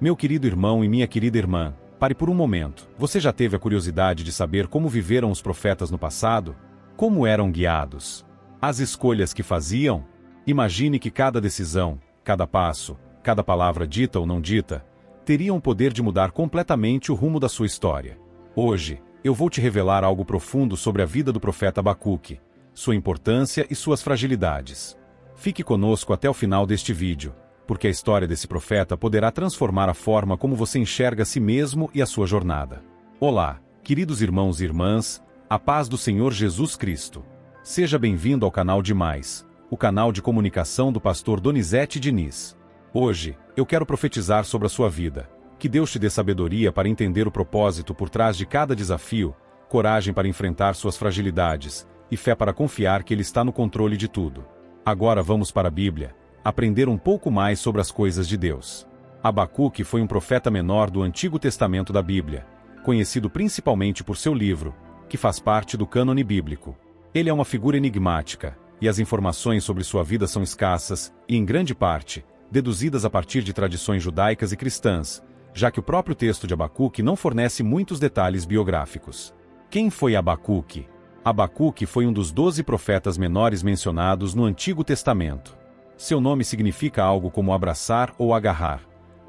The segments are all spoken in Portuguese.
Meu querido irmão e minha querida irmã, pare por um momento. Você já teve a curiosidade de saber como viveram os profetas no passado? Como eram guiados? As escolhas que faziam? Imagine que cada decisão, cada passo, cada palavra dita ou não dita, teriam o poder de mudar completamente o rumo da sua história. Hoje, eu vou te revelar algo profundo sobre a vida do profeta Abacuque, sua importância e suas fragilidades. Fique conosco até o final deste vídeo, porque a história desse profeta poderá transformar a forma como você enxerga a si mesmo e a sua jornada. Olá, queridos irmãos e irmãs, a paz do Senhor Jesus Cristo. Seja bem-vindo ao canal Demais, o canal de comunicação do pastor Donizete Diniz. Hoje, eu quero profetizar sobre a sua vida. Que Deus te dê sabedoria para entender o propósito por trás de cada desafio, coragem para enfrentar suas fragilidades e fé para confiar que Ele está no controle de tudo. Agora vamos para a Bíblia, aprender um pouco mais sobre as coisas de Deus. Abacuque foi um profeta menor do Antigo Testamento da Bíblia, conhecido principalmente por seu livro, que faz parte do cânone bíblico. Ele é uma figura enigmática, e as informações sobre sua vida são escassas e, em grande parte, deduzidas a partir de tradições judaicas e cristãs, já que o próprio texto de Abacuque não fornece muitos detalhes biográficos. Quem foi Abacuque? Abacuque foi um dos 12 profetas menores mencionados no Antigo Testamento. Seu nome significa algo como abraçar ou agarrar,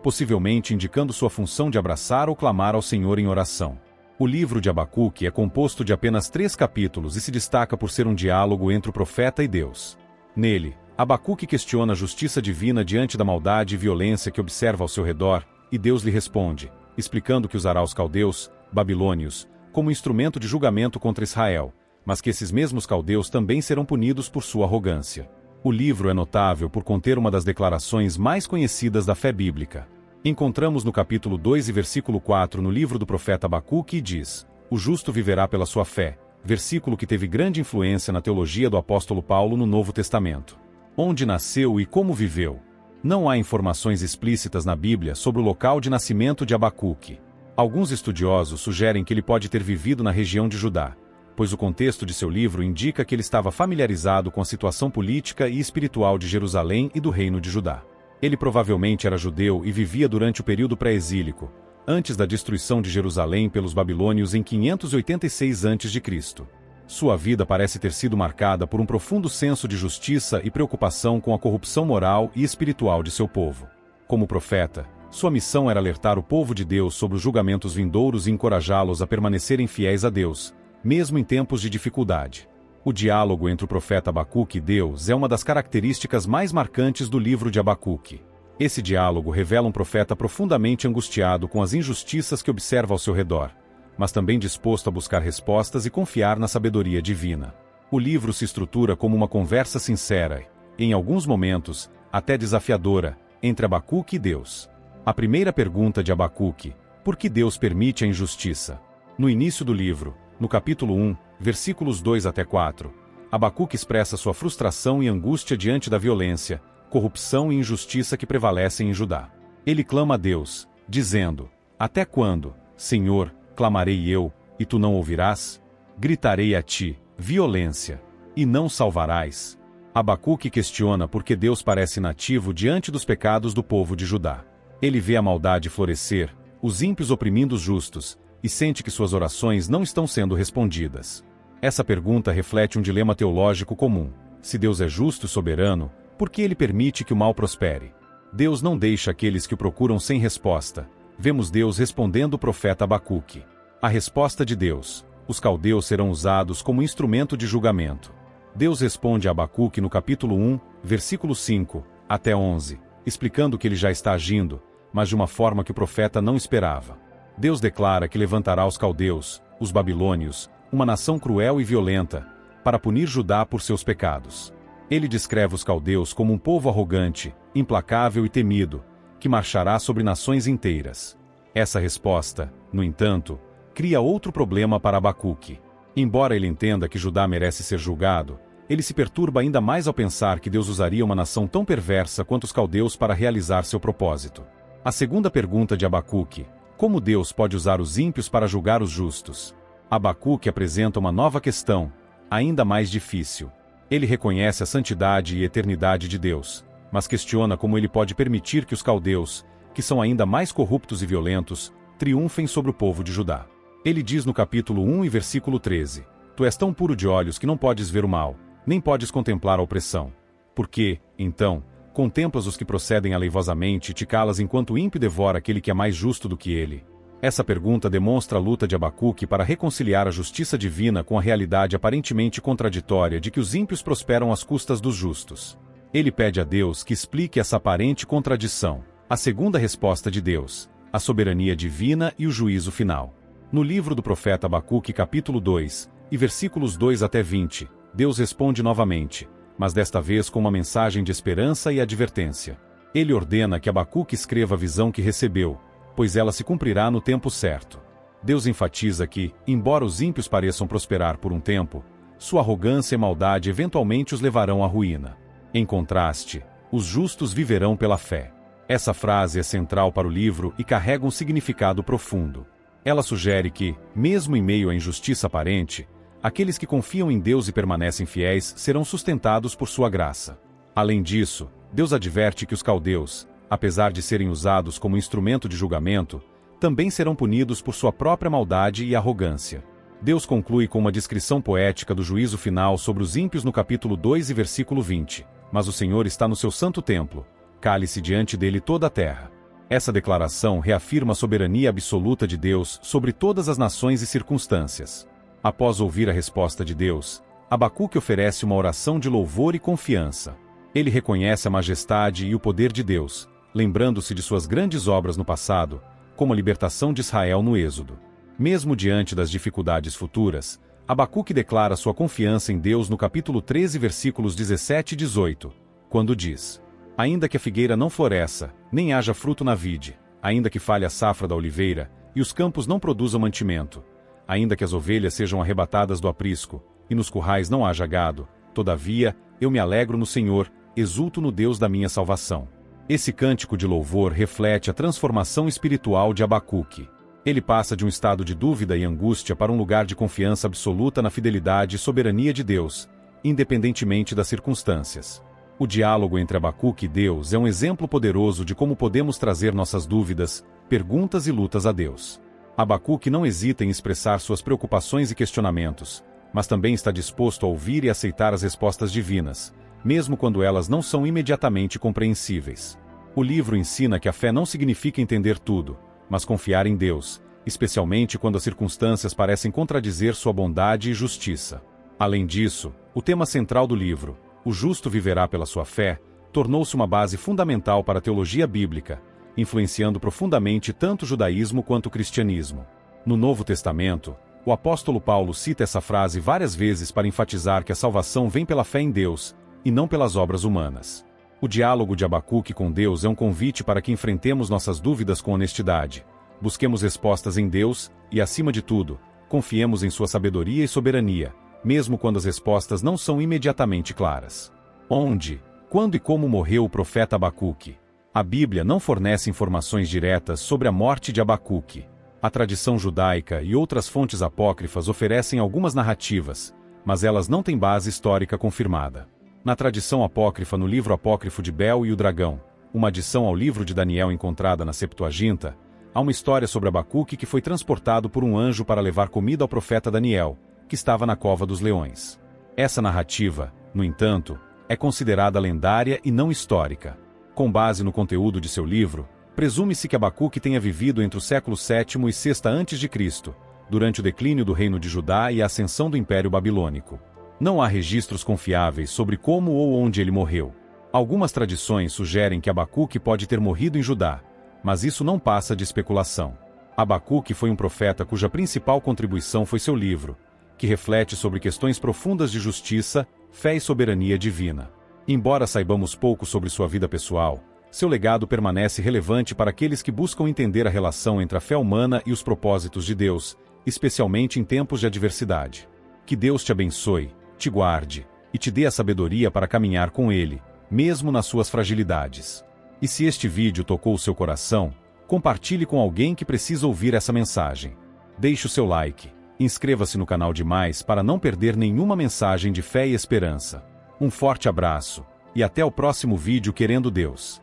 possivelmente indicando sua função de abraçar ou clamar ao Senhor em oração. O livro de Abacuque é composto de apenas 3 capítulos e se destaca por ser um diálogo entre o profeta e Deus. Nele, Abacuque questiona a justiça divina diante da maldade e violência que observa ao seu redor, e Deus lhe responde, explicando que usará os caldeus, babilônios, como instrumento de julgamento contra Israel, mas que esses mesmos caldeus também serão punidos por sua arrogância. O livro é notável por conter uma das declarações mais conhecidas da fé bíblica. Encontramos no capítulo 2 e versículo 4 no livro do profeta Abacuque e diz: "O justo viverá pela sua fé", versículo que teve grande influência na teologia do apóstolo Paulo no Novo Testamento. Onde nasceu e como viveu? Não há informações explícitas na Bíblia sobre o local de nascimento de Abacuque. Alguns estudiosos sugerem que ele pode ter vivido na região de Judá, pois o contexto de seu livro indica que ele estava familiarizado com a situação política e espiritual de Jerusalém e do reino de Judá. Ele provavelmente era judeu e vivia durante o período pré-exílico, antes da destruição de Jerusalém pelos babilônios em 586 a.C. Sua vida parece ter sido marcada por um profundo senso de justiça e preocupação com a corrupção moral e espiritual de seu povo. Como profeta, sua missão era alertar o povo de Deus sobre os julgamentos vindouros e encorajá-los a permanecerem fiéis a Deus, mesmo em tempos de dificuldade. O diálogo entre o profeta Abacuque e Deus é uma das características mais marcantes do livro de Abacuque. Esse diálogo revela um profeta profundamente angustiado com as injustiças que observa ao seu redor, mas também disposto a buscar respostas e confiar na sabedoria divina. O livro se estrutura como uma conversa sincera e, em alguns momentos, até desafiadora, entre Abacuque e Deus. A primeira pergunta de Abacuque: por que Deus permite a injustiça? No início do livro, no capítulo 1, versículos 2 até 4, Abacuque expressa sua frustração e angústia diante da violência, corrupção e injustiça que prevalecem em Judá. Ele clama a Deus, dizendo: "Até quando, Senhor, clamarei eu, e tu não ouvirás? Gritarei a ti, violência, e não salvarás?" Abacuque questiona por que Deus parece inativo diante dos pecados do povo de Judá. Ele vê a maldade florescer, os ímpios oprimindo os justos, e sente que suas orações não estão sendo respondidas. Essa pergunta reflete um dilema teológico comum. Se Deus é justo e soberano, por que ele permite que o mal prospere? Deus não deixa aqueles que o procuram sem resposta. Vemos Deus respondendo o profeta Abacuque. A resposta de Deus: os caldeus serão usados como instrumento de julgamento. Deus responde a Abacuque no capítulo 1, versículo 5, até 11, explicando que ele já está agindo, mas de uma forma que o profeta não esperava. Deus declara que levantará os caldeus, os babilônios, uma nação cruel e violenta, para punir Judá por seus pecados. Ele descreve os caldeus como um povo arrogante, implacável e temido, que marchará sobre nações inteiras. Essa resposta, no entanto, cria outro problema para Abacuque. Embora ele entenda que Judá merece ser julgado, ele se perturba ainda mais ao pensar que Deus usaria uma nação tão perversa quanto os caldeus para realizar seu propósito. A segunda pergunta de Abacuque: como Deus pode usar os ímpios para julgar os justos? Abacuque apresenta uma nova questão, ainda mais difícil. Ele reconhece a santidade e eternidade de Deus, mas questiona como ele pode permitir que os caldeus, que são ainda mais corruptos e violentos, triunfem sobre o povo de Judá. Ele diz no capítulo 1 e versículo 13: Tu és tão puro de olhos que não podes ver o mal, nem podes contemplar a opressão. Porque, então, contemplas os que procedem aleivosamente e te calas enquanto o ímpio devora aquele que é mais justo do que ele? Essa pergunta demonstra a luta de Abacuque para reconciliar a justiça divina com a realidade aparentemente contraditória de que os ímpios prosperam às custas dos justos. Ele pede a Deus que explique essa aparente contradição. A segunda resposta de Deus: a soberania divina e o juízo final. No livro do profeta Abacuque capítulo 2, e versículos 2 até 20, Deus responde novamente, mas desta vez com uma mensagem de esperança e advertência. Ele ordena que Abacuque escreva a visão que recebeu, pois ela se cumprirá no tempo certo. Deus enfatiza que, embora os ímpios pareçam prosperar por um tempo, sua arrogância e maldade eventualmente os levarão à ruína. Em contraste, os justos viverão pela fé. Essa frase é central para o livro e carrega um significado profundo. Ela sugere que, mesmo em meio à injustiça aparente, aqueles que confiam em Deus e permanecem fiéis serão sustentados por sua graça. Além disso, Deus adverte que os caldeus, apesar de serem usados como instrumento de julgamento, também serão punidos por sua própria maldade e arrogância. Deus conclui com uma descrição poética do juízo final sobre os ímpios no capítulo 2 e versículo 20. Mas o Senhor está no seu santo templo, cale-se diante dele toda a terra. Essa declaração reafirma a soberania absoluta de Deus sobre todas as nações e circunstâncias. Após ouvir a resposta de Deus, Abacuque oferece uma oração de louvor e confiança. Ele reconhece a majestade e o poder de Deus, lembrando-se de suas grandes obras no passado, como a libertação de Israel no Êxodo. Mesmo diante das dificuldades futuras, Abacuque declara sua confiança em Deus no capítulo 13, versículos 17 e 18, quando diz: Ainda que a figueira não floresça, nem haja fruto na vide, ainda que falhe a safra da oliveira, e os campos não produzam mantimento, ainda que as ovelhas sejam arrebatadas do aprisco, e nos currais não haja gado, todavia, eu me alegro no Senhor, exulto no Deus da minha salvação. Esse cântico de louvor reflete a transformação espiritual de Abacuque. Ele passa de um estado de dúvida e angústia para um lugar de confiança absoluta na fidelidade e soberania de Deus, independentemente das circunstâncias. O diálogo entre Abacuque e Deus é um exemplo poderoso de como podemos trazer nossas dúvidas, perguntas e lutas a Deus. Abacuque não hesita em expressar suas preocupações e questionamentos, mas também está disposto a ouvir e aceitar as respostas divinas, mesmo quando elas não são imediatamente compreensíveis. O livro ensina que a fé não significa entender tudo, mas confiar em Deus, especialmente quando as circunstâncias parecem contradizer sua bondade e justiça. Além disso, o tema central do livro, o justo viverá pela sua fé, tornou-se uma base fundamental para a teologia bíblica, influenciando profundamente tanto o judaísmo quanto o cristianismo. No Novo Testamento, o apóstolo Paulo cita essa frase várias vezes para enfatizar que a salvação vem pela fé em Deus, e não pelas obras humanas. O diálogo de Abacuque com Deus é um convite para que enfrentemos nossas dúvidas com honestidade, busquemos respostas em Deus e, acima de tudo, confiemos em sua sabedoria e soberania, mesmo quando as respostas não são imediatamente claras. Onde, quando e como morreu o profeta Abacuque? A Bíblia não fornece informações diretas sobre a morte de Abacuque. A tradição judaica e outras fontes apócrifas oferecem algumas narrativas, mas elas não têm base histórica confirmada. Na tradição apócrifa no livro apócrifo de Bel e o Dragão, uma adição ao livro de Daniel encontrada na Septuaginta, há uma história sobre Abacuque que foi transportado por um anjo para levar comida ao profeta Daniel, que estava na cova dos leões. Essa narrativa, no entanto, é considerada lendária e não histórica. Com base no conteúdo de seu livro, presume-se que Abacuque tenha vivido entre o século VII e VI a.C., durante o declínio do reino de Judá e a ascensão do Império Babilônico. Não há registros confiáveis sobre como ou onde ele morreu. Algumas tradições sugerem que Abacuque pode ter morrido em Judá, mas isso não passa de especulação. Abacuque foi um profeta cuja principal contribuição foi seu livro, que reflete sobre questões profundas de justiça, fé e soberania divina. Embora saibamos pouco sobre sua vida pessoal, seu legado permanece relevante para aqueles que buscam entender a relação entre a fé humana e os propósitos de Deus, especialmente em tempos de adversidade. Que Deus te abençoe, te guarde, e te dê a sabedoria para caminhar com Ele, mesmo nas suas fragilidades. E se este vídeo tocou o seu coração, compartilhe com alguém que precisa ouvir essa mensagem. Deixe o seu like, inscreva-se no canal Demais para não perder nenhuma mensagem de fé e esperança. Um forte abraço, e até o próximo vídeo querendo Deus.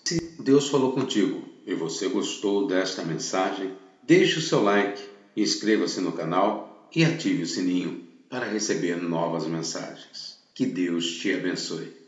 Se Deus falou contigo, e você gostou desta mensagem, deixe o seu like, inscreva-se no canal e ative o sininho para receber novas mensagens. Que Deus te abençoe.